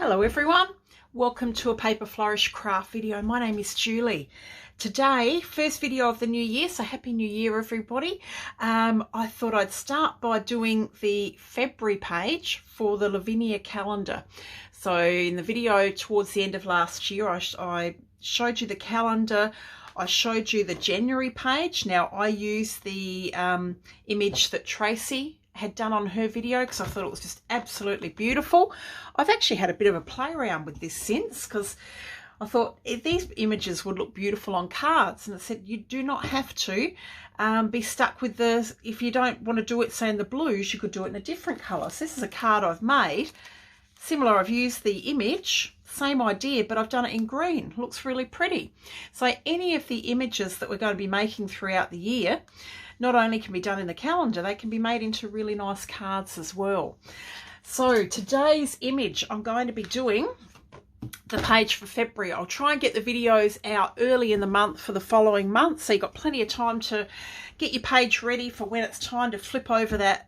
Hello everyone, welcome to a Paper Flourish craft video. My name is Julie. Today, first video of the new year, so happy new year everybody. I thought I'd start by doing the February page for the Lavinia calendar. So in the video towards the end of last year, I showed you the calendar. I showed you the January page. Now I used the image that Tracy had done on her video because I thought it was just absolutely beautiful. I've actually had a bit of a play around with this since, because I thought these images would look beautiful on cards, and I said you do not have to be stuck with the, if you don't want to do it say in the blues, you could do it in a different colour. So this is a card I've made similar. I've used the image, same idea, but I've done it in green. Looks really pretty. So any of the images that we're going to be making throughout the year not only can be done in the calendar, they can be made into really nice cards as well. So today's image, I'm going to be doing the page for February. I'll try and get the videos out early in the month for the following month, so you've got plenty of time to get your page ready for when it's time to flip over that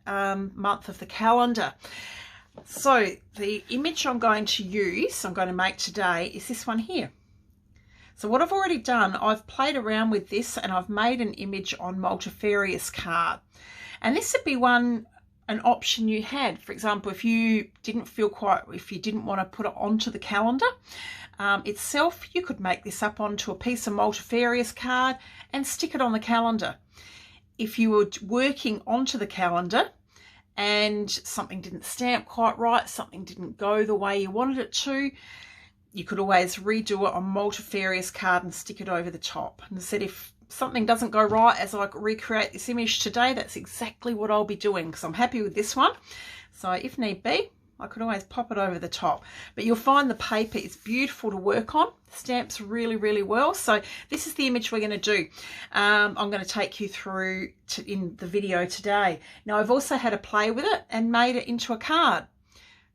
month of the calendar. So the image I'm going to make today is this one here. So what I've already done, I've played around with this and I've made an image on multifarious card. And this would be an option you had. For example, if you didn't want to put it onto the calendar itself, you could make this up onto a piece of multifarious card and stick it on the calendar. If you were working onto the calendar and something didn't stamp quite right, something didn't go the way you wanted it to, you could always redo it on multifarious card and stick it over the top. And I said if something doesn't go right as I recreate this image today, that's exactly what I'll be doing, because I'm happy with this one. So if need be, I could always pop it over the top. But you'll find the paper is beautiful to work on. Stamps really, really well. So this is the image we're going to do. I'm going to take you through in the video today. Now I've also had a play with it and made it into a card.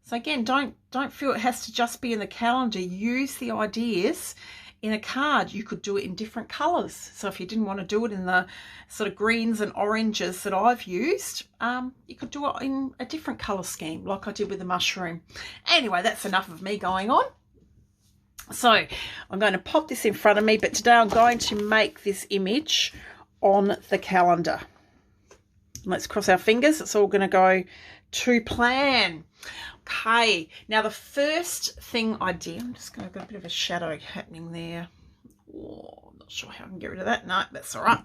So again, don't feel it has to just be in the calendar. Use the ideas in a card. You could do it in different colours. So if you didn't want to do it in the sort of greens and oranges that I've used, you could do it in a different colour scheme like I did with the mushroom. Anyway, that's enough of me going on. So I'm going to pop this in front of me, but today I'm going to make this image on the calendar. Let's cross our fingers. It's all going to go to plan. Okay, now the first thing I did, I'm just going to get a bit of a shadow happening there. Oh, I'm not sure how I can get rid of that. No, that's all right.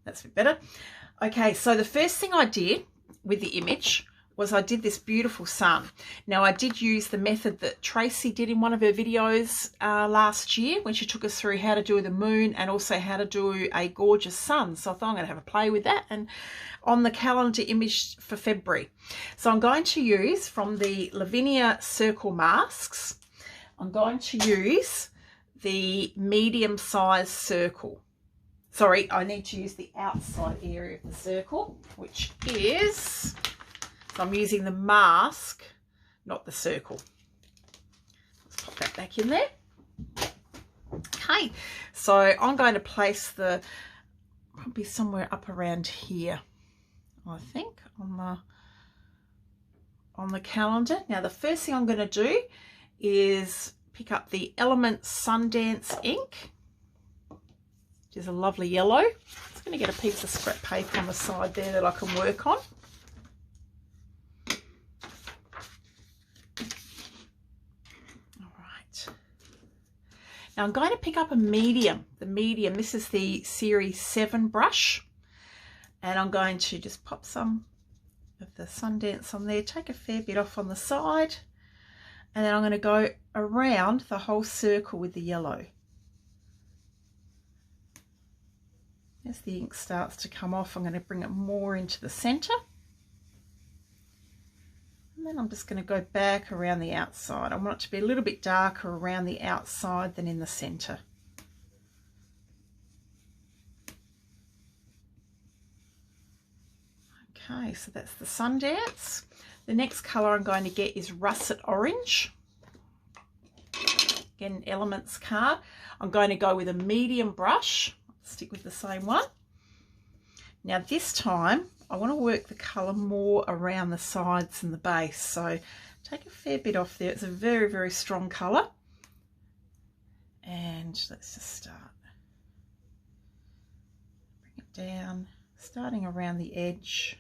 That's a bit better. Okay, so the first thing I did with the image was I did this beautiful sun. Now I did use the method that Tracy did in one of her videos last year when she took us through how to do the moon and also how to do a gorgeous sun. So I thought I'm going to have a play with that and on the calendar image for February. So I'm going to use from the Lavinia circle masks, I'm going to use the medium size circle. Sorry, I need to use the outside area of the circle, which is, so I'm using the mask, not the circle. Let's pop that back in there. Okay, so I'm going to place the, probably somewhere up around here, I think, on the calendar. Now the first thing I'm going to do is pick up the Element Sundance ink, which is a lovely yellow. I'm just going to get a piece of scrap paper on the side there that I can work on. Now I'm going to pick up a medium, this is the Series 7 brush, and I'm going to just pop some of the Sundance on there, take a fair bit off on the side, and then I'm going to go around the whole circle with the yellow. As the ink starts to come off, I'm going to bring it more into the centre. And then I'm just going to go back around the outside. I want it to be a little bit darker around the outside than in the centre. Okay, so that's the Sundance. The next colour I'm going to get is Russet Orange. Again, Elements card. I'm going to go with a medium brush. Stick with the same one. Now this time I want to work the colour more around the sides and the base. So take a fair bit off there. It's a very, very strong colour. And let's just start. Bring it down, starting around the edge,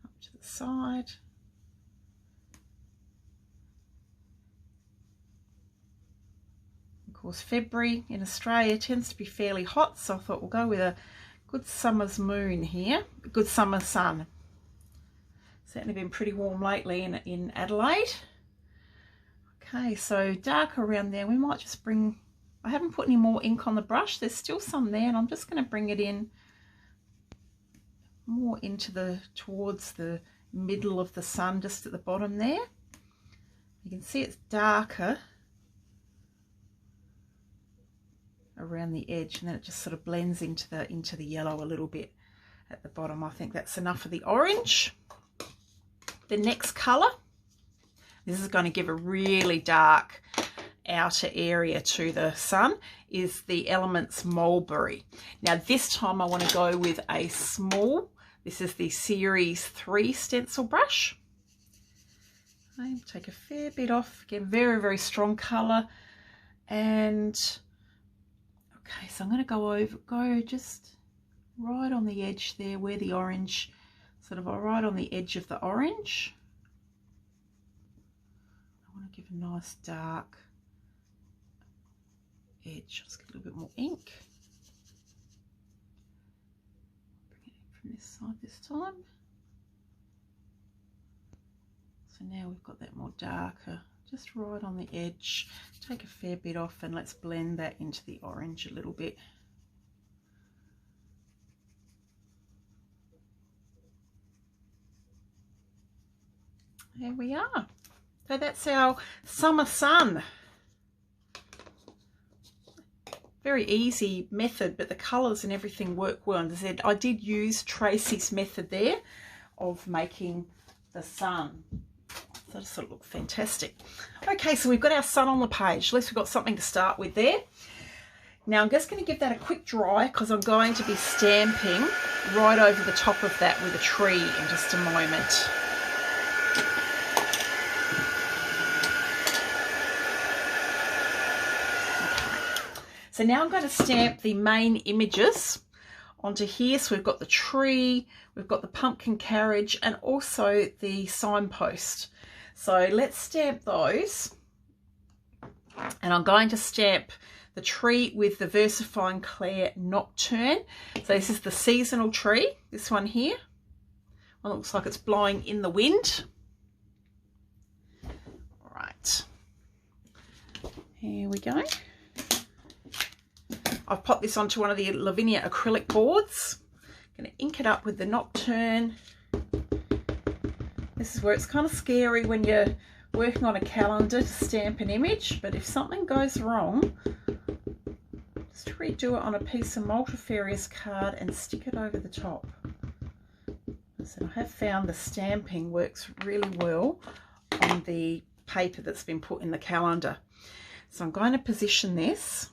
up to the side. Of course, February in Australia tends to be fairly hot, so I thought we'll go with a good summer's moon here, a good summer sun. Certainly been pretty warm lately in Adelaide. Okay, so dark around there. We might just bring, I haven't put any more ink on the brush. There's still some there, and I'm just going to bring it in more into towards the middle of the sun, just at the bottom there. You can see it's darker around the edge, and then it just sort of blends into the yellow a little bit at the bottom. I think that's enough of the orange. The next colour, this is going to give a really dark outer area to the sun, is the Elements Mulberry. Now this time I want to go with a small, this is the Series 3 stencil brush. I take a fair bit off, again very, very strong colour. And okay, so I'm going to go just right on the edge there where the orange, sort of right on the edge of the orange. I want to give a nice dark edge. Let's get a little bit more ink. Bring it in from this side this time. So now we've got that more darker, just right on the edge. Take a fair bit off and let's blend that into the orange a little bit. There we are. So that's our summer sun. Very easy method, but the colours and everything work well. And as I said, I did use Tracy's method there of making the sun. So it sort of look fantastic. Okay, so we've got our sun on the page. At least we've got something to start with there. Now I'm just going to give that a quick dry because I'm going to be stamping right over the top of that with a tree in just a moment. So now I'm going to stamp the main images onto here. So we've got the tree, we've got the pumpkin carriage, and also the signpost. So let's stamp those. And I'm going to stamp the tree with the Versafine Clair Nocturne. So this is the seasonal tree, this one here. Well, it looks like it's blowing in the wind. All right, here we go. I've popped this onto one of the Lavinia acrylic boards. I'm going to ink it up with the Nocturne. This is where it's kind of scary when you're working on a calendar to stamp an image, but if something goes wrong, just redo it on a piece of multifarious card and stick it over the top. So I have found the stamping works really well on the paper that's been put in the calendar. So I'm going to position this.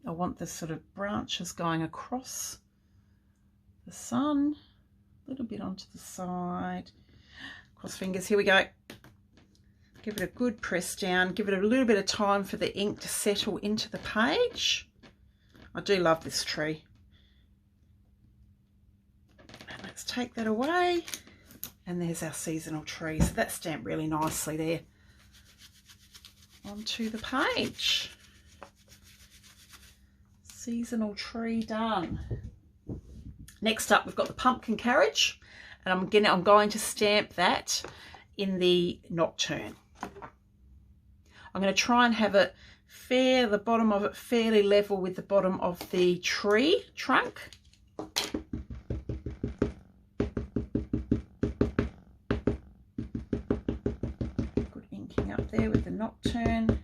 I want the sort of branches going across the sun, a little bit onto the side. Cross fingers, here we go. Give it a good press down, give it a little bit of time for the ink to settle into the page. I do love this tree. And let's take that away. And there's our seasonal tree. So that's stamped really nicely there onto the page. Seasonal tree done. Next up we've got the pumpkin carriage, and I'm going to stamp that in the Nocturne. I'm going to try and have it the bottom of it fairly level with the bottom of the tree trunk. Good inking up there with the Nocturne.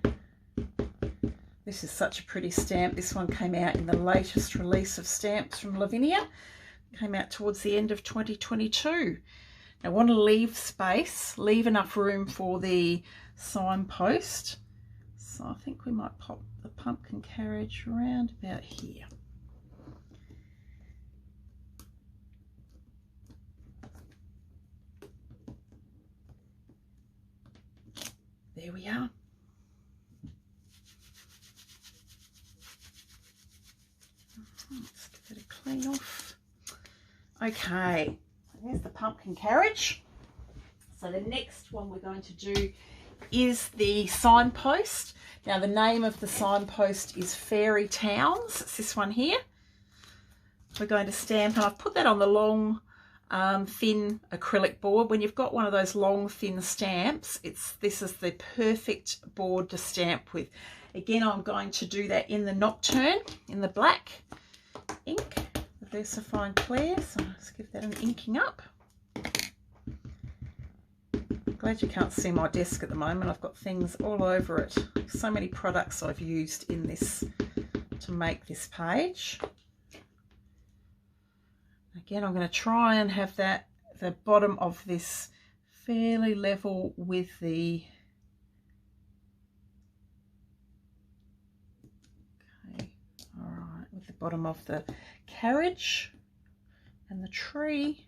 This is such a pretty stamp. This one came out in the latest release of stamps from Lavinia. Came out towards the end of 2022. Now I want to leave space, leave enough room for the signpost. So I think we might pop the pumpkin carriage around about here. there we are. Let's give it a clean off. Okay, there's the pumpkin carriage. So the next one we're going to do is the signpost. Now the name of the signpost is Fairy Towns. It's this one here. We're going to stamp, and I've put that on the long thin acrylic board. When you've got one of those long thin stamps, this is the perfect board to stamp with. Again, I'm going to do that in the Nocturne, in the black ink, the Versafine Clair. So let's give that an inking up. Glad you can't see my desk at the moment. I've got things all over it. So many products I've used in this to make this page. Again, I'm going to try and have the bottom of this fairly level with the with the bottom of the carriage and the tree.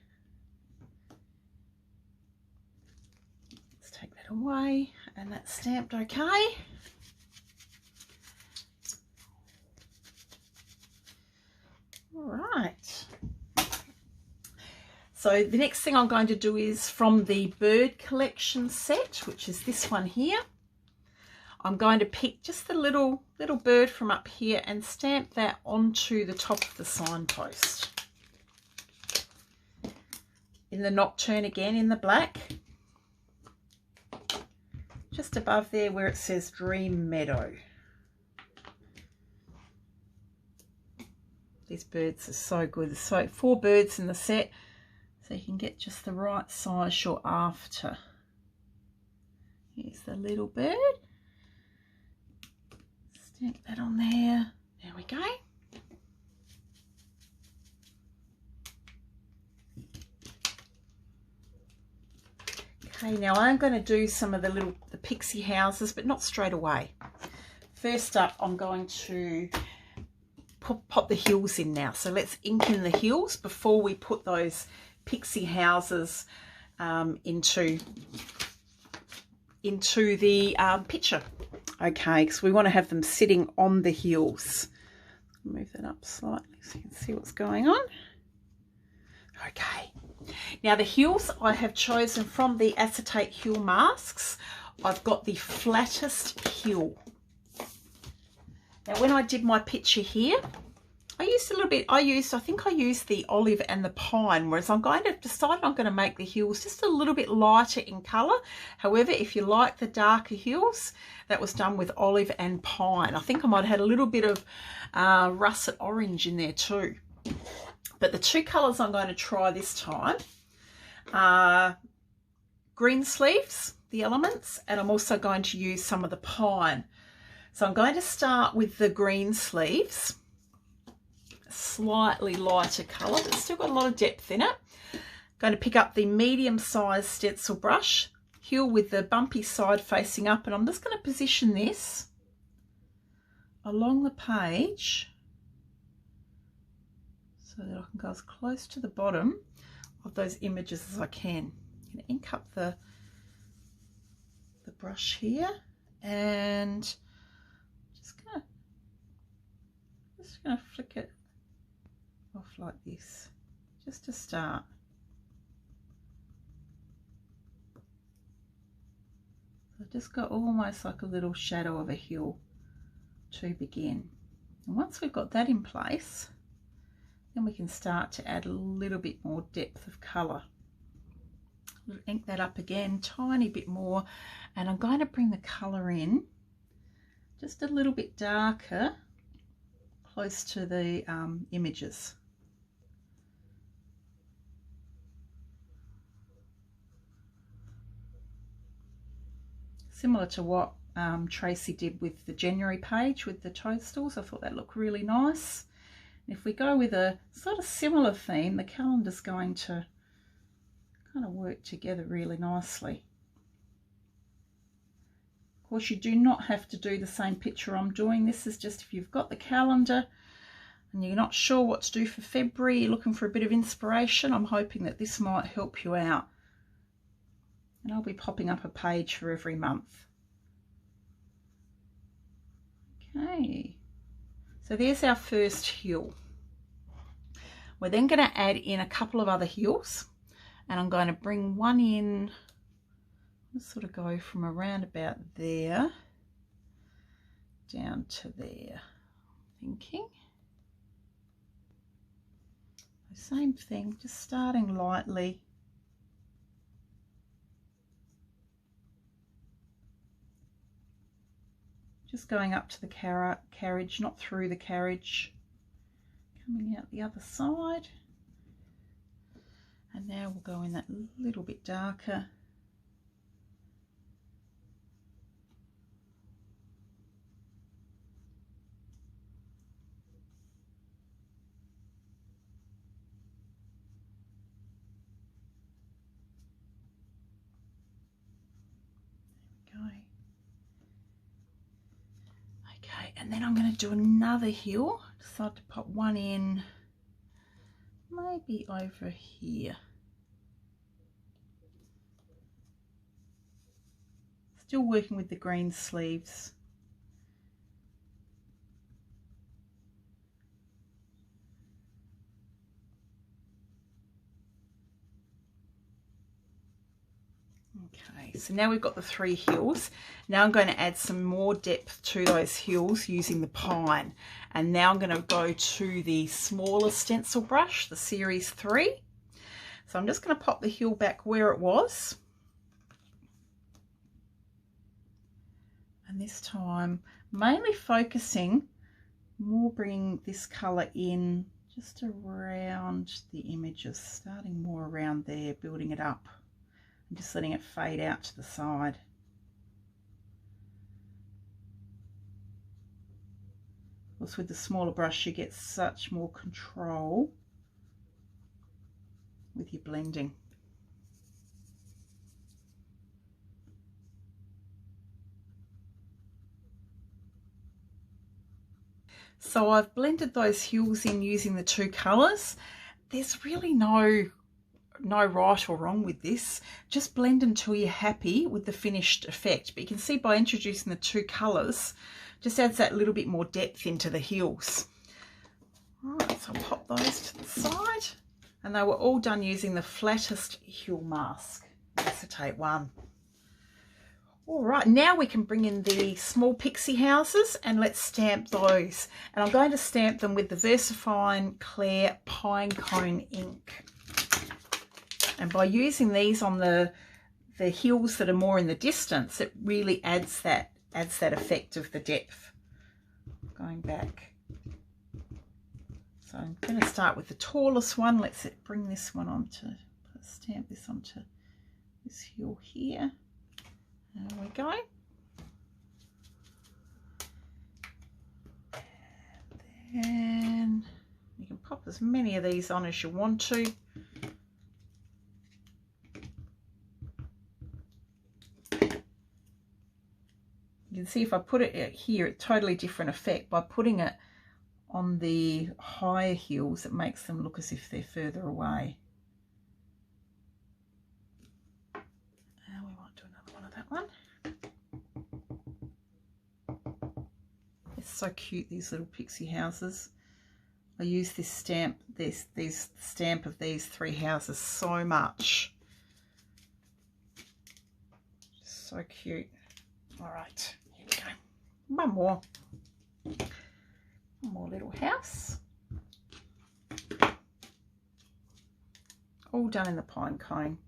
Let's take that away, and that's stamped okay. All right. So the next thing I'm going to do is from the bird collection set, which is this one here. I'm going to pick just the little bird from up here and stamp that onto the top of the signpost. In the Nocturne again, in the black. Just above there where it says Dream Meadow. These birds are so good. There's 4 birds in the set, so you can get just the right size you're after. Here's the little bird. Stamp that on there. There we go. Okay, now I'm going to do some of the pixie houses, but not straight away. First up, I'm going to pop the hills in now. So let's ink in the hills before we put those pixie houses into the picture. Okay, because we want to have them sitting on the hills. Move that up slightly so you can see what's going on. Okay, now the hills I have chosen from the acetate hill masks. I've got the flattest hill. Now when I did my picture here, I used a little bit, I think I used the olive and the pine, whereas I'm going to decide I'm going to make the hills just a little bit lighter in colour. However, if you like the darker hills, that was done with olive and pine. I think I might have had a little bit of russet orange in there too. But the 2 colours I'm going to try this time are Greensleeves, the elements, and I'm also going to use some of the pine. So I'm going to start with the Greensleeves, slightly lighter colour, but still got a lot of depth in it. Going to pick up the medium-sized stencil brush, hill with the bumpy side facing up, and I'm just going to position this along the page so that I can go as close to the bottom of those images as I can. I'm going to ink up the brush here, and just going to flick it off like this, just to start. So I've just got almost like a little shadow of a hill to begin. And once we've got that in place, then we can start to add a little bit more depth of colour. Ink that up again, tiny bit more, and I'm going to bring the colour in just a little bit darker, close to the images. Similar to what Tracy did with the January page with the toadstools. I thought that looked really nice. And if we go with a sort of similar theme, the calendar's going to kind of work together really nicely. Of course, you do not have to do the same picture I'm doing. This is just if you've got the calendar and you're not sure what to do for February, you're looking for a bit of inspiration, I'm hoping that this might help you out. And I'll be popping up a page for every month. Okay, so there's our first hill. We're then going to add in a couple of other hills, and I'm going to bring one in, let's sort of go from around about there down to there, thinking. Same thing, just starting lightly. Just going up to the carriage, not through the carriage. Coming out the other side. And now we'll go in that little bit darker. Okay, and then I'm going to do another hill. Decide to pop one in, maybe over here. Still working with the Greensleeves. Okay, so now we've got the 3 hills. Now I'm going to add some more depth to those hills using the pine. And now I'm going to go to the smaller stencil brush, the Series 3. So I'm just going to pop the hill back where it was. And this time, mainly focusing, more bringing this colour in just around the images, starting more around there, building it up. Just letting it fade out to the side. Of course, with the smaller brush you get such more control with your blending. So I've blended those hills in using the 2 colours. There's really no right or wrong with this. Just blend until you're happy with the finished effect. But you can see by introducing the 2 colours, just adds that little bit more depth into the hills. Alright, so I'll pop those to the side. And they were all done using the flattest hill mask, acetate 1. Alright, now we can bring in the small pixie houses and let's stamp those. And I'm going to stamp them with the Versafine Clair Pinecone ink. And by using these on the hills that are more in the distance, it really adds that effect of the depth. Going back. So I'm going to start with the tallest one. Let's bring this one onto, stamp this onto this hill here. There we go. And then you can pop as many of these on as you want to. You can see if I put it here, it's totally different effect. By putting it on the higher hills, it makes them look as if they're further away. And we might do another one of that one. It's so cute, these little pixie houses. I use this stamp, this stamp of these 3 houses so much. So cute. All right. One more little house, all done in the pine cone.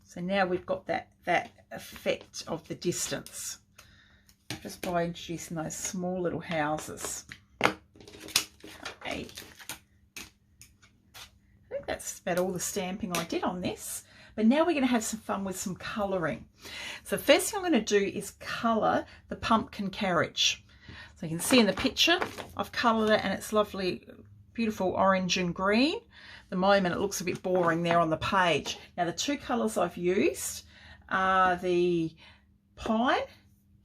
So now we've got that effect of the distance just by introducing those small little houses. Okay. That's about all the stamping I did on this, but now we're going to have some fun with some colouring. So the first thing I'm going to do is colour the pumpkin carriage. So you can see in the picture I've coloured it and it's lovely, beautiful orange and green. At the moment it looks a bit boring there on the page. Now the 2 colours I've used are the pine,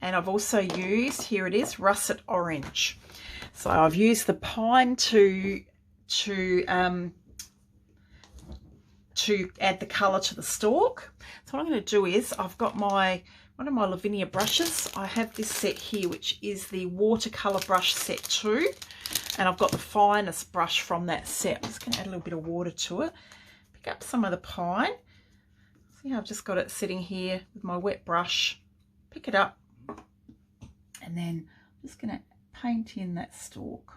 and I've also used, here it is, russet orange. So I've used the pine to to add the colour to the stalk. So what I'm going to do is, I've got one of my Lavinia brushes. I have this set here, which is the Watercolour brush set 2, and I've got the finest brush from that set. I'm just going to add a little bit of water to it, pick up some of the pine. See how I've just got it sitting here with my wet brush, pick it up, and then I'm just going to paint in that stalk.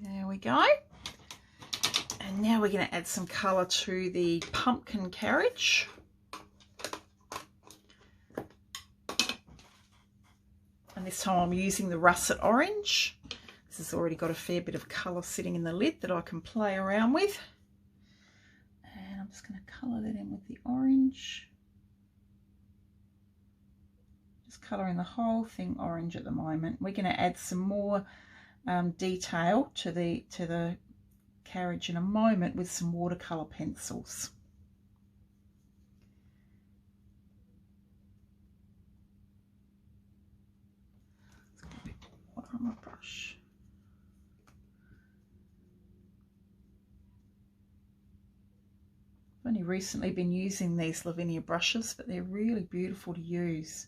There we go. And now we're going to add some colour to the pumpkin carriage. And this time I'm using the russet orange. This has already got a fair bit of colour sitting in the lid that I can play around with. And I'm just going to colour that in with the orange. Just colouring the whole thing orange at the moment. We're going to add some more detail to the carriage in a moment with some watercolour pencils. Let's get a bit more water on my brush. I've only recently been using these Lavinia brushes, but they're really beautiful to use.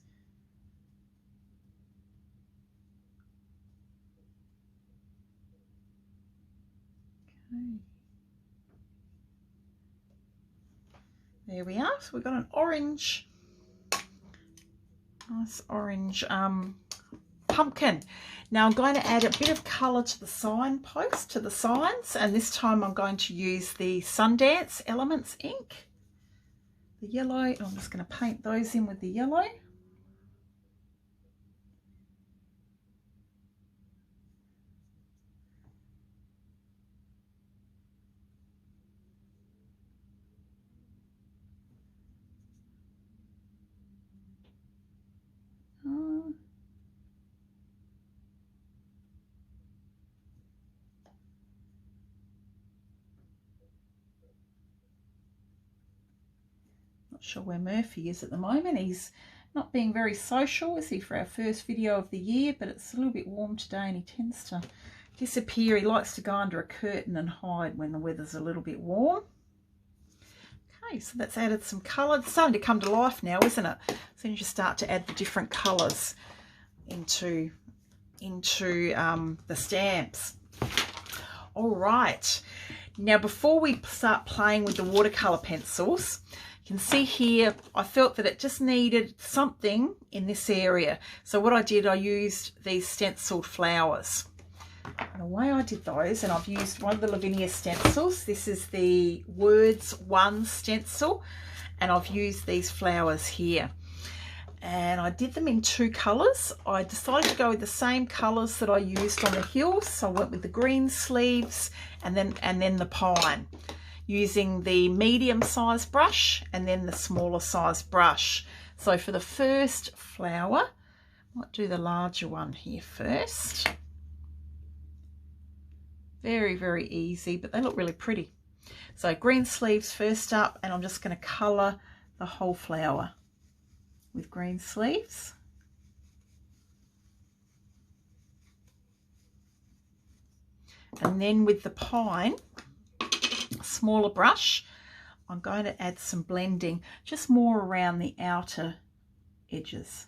There we are. So we've got an orange, nice orange pumpkin. Now I'm going to add a bit of colour to the signpost, to the signs, and this time I'm going to use the Sundance Elements ink, the yellow. I'm just going to paint those in with the yellow. Not sure where Murphy is at the moment. He's not being very social, is he, for our first video of the year, but it's a little bit warm today and he tends to disappear. He likes to go under a curtain and hide when the weather's a little bit warm. Okay, so that's added some colour. It's starting to come to life now, isn't it? As soon as you start to add the different colours into the stamps. All right, now before we start playing with the watercolour pencils, you can see here I felt that it just needed something in this area. So what I did, I used these stenciled flowers. And the way I did those, and I've used one of the Lavinia stencils. This is the Words 1 stencil, and I've used these flowers here. And I did them in 2 colours. I decided to go with the same colours that I used on the hills. So I went with the Greensleeves and then the pine, using the medium size brush and then the smaller size brush. So for the first flower, I might do the larger one here first. Very, very easy, but they look really pretty. So Greensleeves first up, and I'm just going to colour the whole flower with Greensleeves. And then with the pine, a smaller brush, I'm going to add some blending, just more around the outer edges.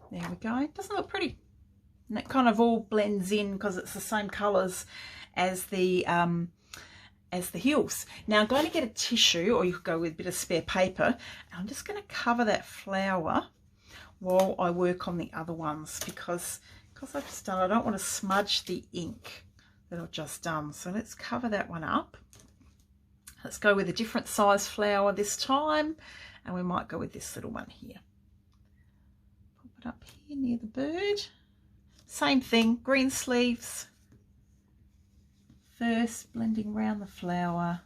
There we go. Doesn't it look pretty? And it kind of all blends in because it's the same colours as the hills. Now I'm going to get a tissue, or you could go with a bit of spare paper, and I'm just going to cover that flower while I work on the other ones, because I've just done, I don't want to smudge the ink that I've just done. So let's cover that one up. Let's go with a different size flower this time, and we might go with this little one here. Pop it up here near the bird. Same thing, Greensleeves first, blending around the flower,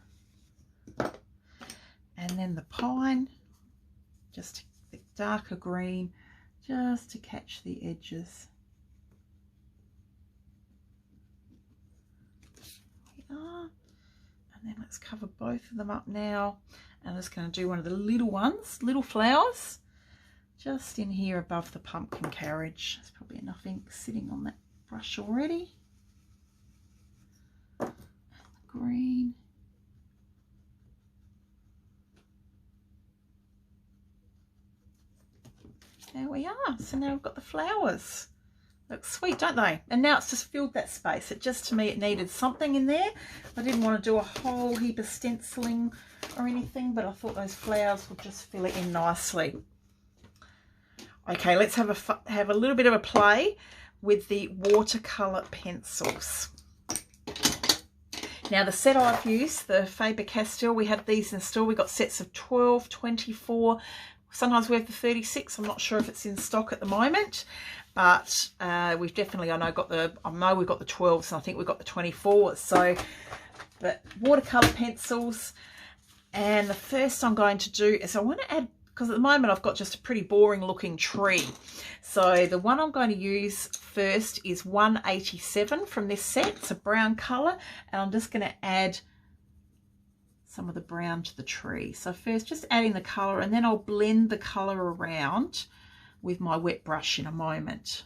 and then the pine, just the darker green, just to catch the edges. are. And then let's cover both of them up now. And I'm just going to do one of the little ones, little flowers, just in here above the pumpkin carriage. There's probably enough ink sitting on that brush already. And the green. There we are. So now we've got the flowers. Look sweet, don't they? And now it's just filled that space. It just, to me, it needed something in there. I didn't want to do a whole heap of stenciling or anything, but I thought those flowers would just fill it in nicely. Okay, let's have a little bit of a play with the watercolour pencils. Now the set I've used, the Faber-Castell, we had these in store. We got sets of 12, 24. Sometimes we have the 36. I'm not sure if it's in stock at the moment, but we've definitely, I know we've got the 12s, and I think we've got the 24s. So, but watercolor pencils, and the first I'm going to do is I want to add, because at the moment I've got just a pretty boring looking tree. So the one I'm going to use first is 187 from this set. It's a brown colour, and I'm just going to add some of the brown to the tree. So first just adding the colour, and then I'll blend the colour around with my wet brush in a moment.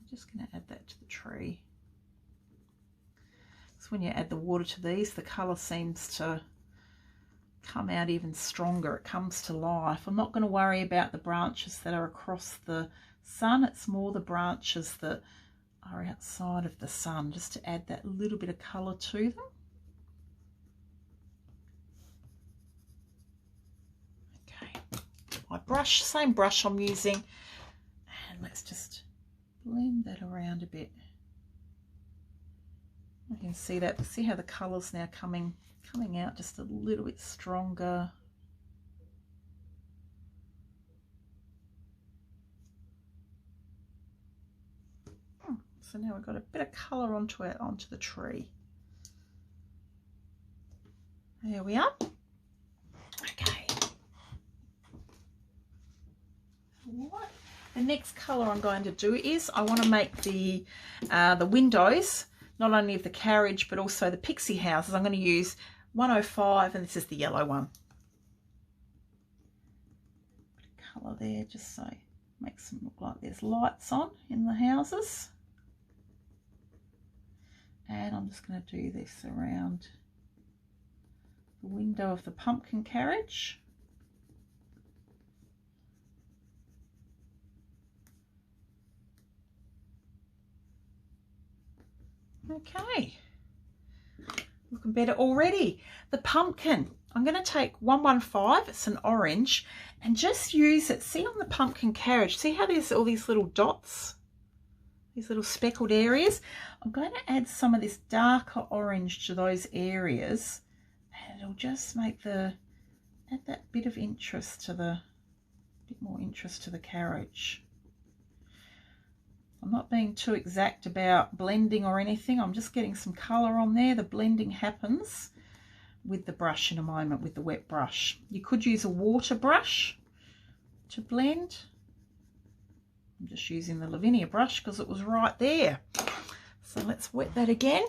I'm just going to add that to the tree. So when you add the water to these, the colour seems to come out even stronger. It comes to life. I'm not going to worry about the branches that are across the sun. It's more the branches that are outside of the sun, just to add that little bit of colour to them. My brush, same brush I'm using, and let's just blend that around a bit. You can see that, see how the colours now coming out just a little bit stronger. So now we've got a bit of colour onto the tree. There we are. Okay. What? The next colour I'm going to do is I want to make the windows, not only of the carriage but also the Pixy houses. I'm going to use 105, and this is the yellow one. Bit of colour there, just so makes them look like there's lights on in the houses. And I'm just going to do this around the window of the pumpkin carriage. Okay, looking better already. The pumpkin, I'm going to take 115, it's an orange, and just use it. See on the pumpkin carriage, see how there's all these little dots, these little speckled areas? I'm going to add some of this darker orange to those areas, and it'll just make add that bit of interest to bit more interest to the carriage. I'm not being too exact about blending or anything. I'm just getting some colour on there. The blending happens with the brush in a moment, with the wet brush. You could use a water brush to blend. I'm just using the Lavinia brush because it was right there. So let's wet that again.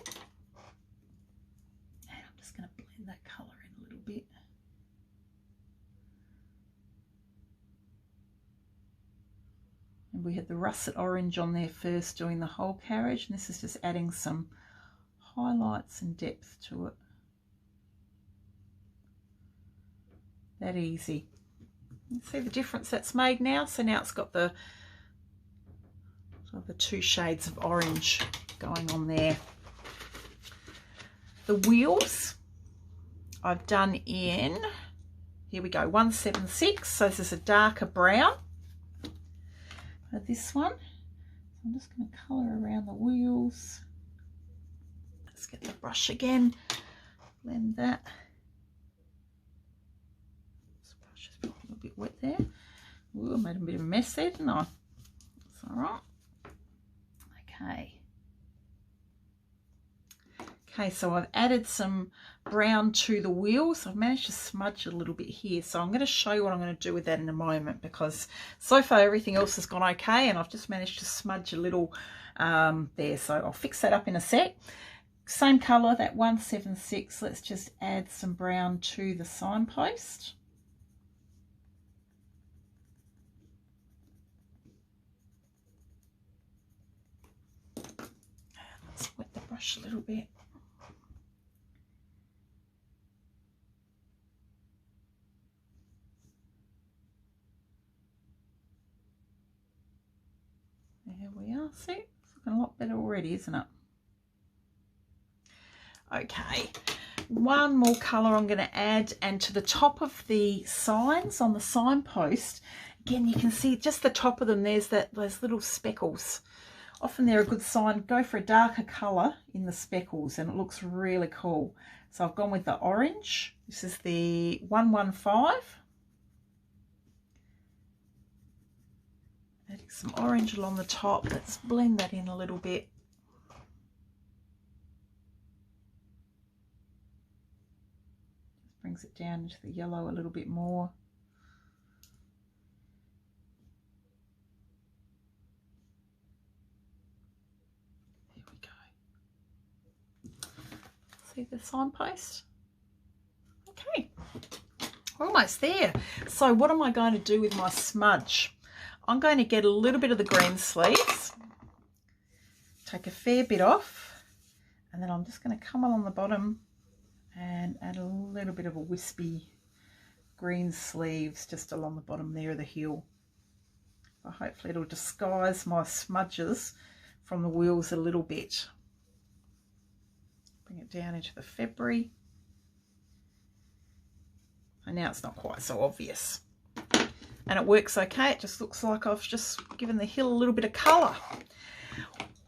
And I'm just going to blend that colour in a little bit. And we had the russet orange on there first doing the whole carriage, and this is just adding some highlights and depth to it. That easy. You see the difference that's made now? So now it's got the two shades of orange going on there. The wheels I've done in, here we go, 176. So this is a darker brown. This one, I'm just going to colour around the wheels. Let's get the brush again, blend that. This brush is probably a bit wet there. Ooh, I made a bit of a mess there, didn't I? It's all right. Okay, so I've added some brown to the wheels. I've managed to smudge a little bit here, so I'm going to show you what I'm going to do with that in a moment, because so far everything else has gone okay, and I've just managed to smudge a little there, so I'll fix that up in a sec. same colour, that 176, let's just add some brown to the signpost. Let's wet the brush a little bit. There we are. See, it's looking a lot better already, isn't it? Okay, one more colour I'm going to add, and to the top of the signs on the signpost, again, you can see just the top of them, there's those little speckles. Often they're a good sign. Go for a darker colour in the speckles and it looks really cool. So I've gone with the orange. This is the 115. Adding some orange along the top. Let's blend that in a little bit. Just brings it down into the yellow a little bit more. There we go. See the signpost? Okay, we're almost there. So what am I going to do with my smudge? I'm going to get a little bit of the Greensleeves, take a fair bit off, and then I'm just going to come along the bottom and add a little bit of a wispy Greensleeves just along the bottom there of the heel. Hopefully it'll disguise my smudges from the wheels a little bit. Bring it down into the February. And now it's not quite so obvious. And it works okay. It just looks like I've just given the hill a little bit of colour.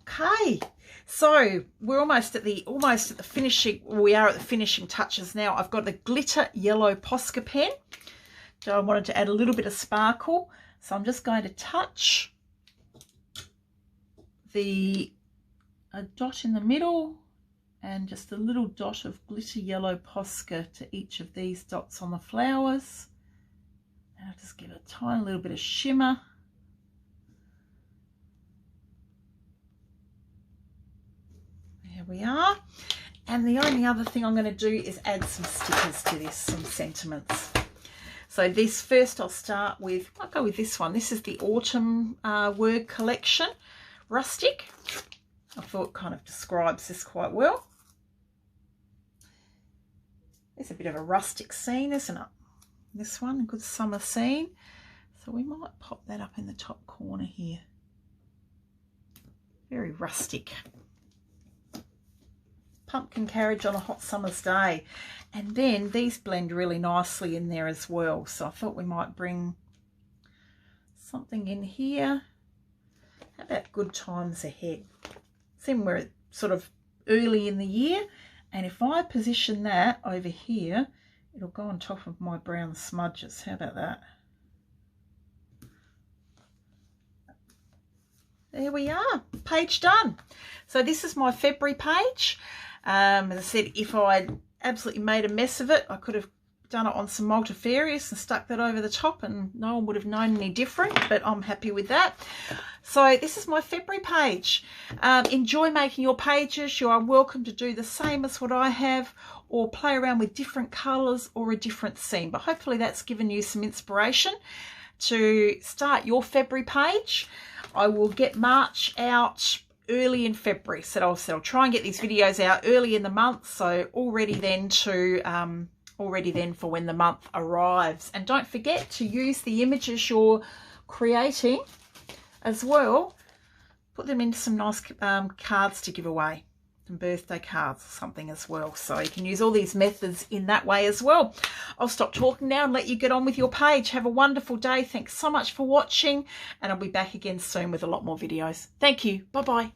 Okay, so we're almost at the finishing. We are at the finishing touches now. I've got the glitter yellow Posca pen. So I wanted to add a little bit of sparkle. So I'm just going to touch a dot in the middle and just a little dot of glitter yellow Posca to each of these dots on the flowers. And I'll just give it a tiny little bit of shimmer. There we are. And the only other thing I'm going to do is add some stickers to this, some sentiments. So this first I'll start with, I'll go with this one. This is the Autumn word collection, Rustic. I thought it kind of describes this quite well. It's a bit of a rustic scene, isn't it? This one, a good summer scene. So we might pop that up in the top corner here. Very rustic. Pumpkin carriage on a hot summer's day. And then these blend really nicely in there as well. So I thought we might bring something in here. How about good times ahead? Seeing we're sort of early in the year. And if I position that over here, it'll go on top of my brown smudges. How about that? There we are, page done. So this is my February page. As I said, if I'd absolutely made a mess of it, I could have done it on some multifarious and stuck that over the top and no one would have known any different, but I'm happy with that. So this is my February page. Enjoy making your pages. You are welcome to do the same as what I have, or play around with different colours or a different scene. But hopefully that's given you some inspiration to start your February page. I will get March out early in February. So I'll try and get these videos out early in the month. So already then for when the month arrives. And don't forget to use the images you're creating as well. Put them into some nice cards to give away. Some birthday cards or something as well. So you can use all these methods in that way as well. I'll stop talking now and let you get on with your page. Have a wonderful day. Thanks so much for watching, and I'll be back again soon with a lot more videos. Thank you. Bye-bye.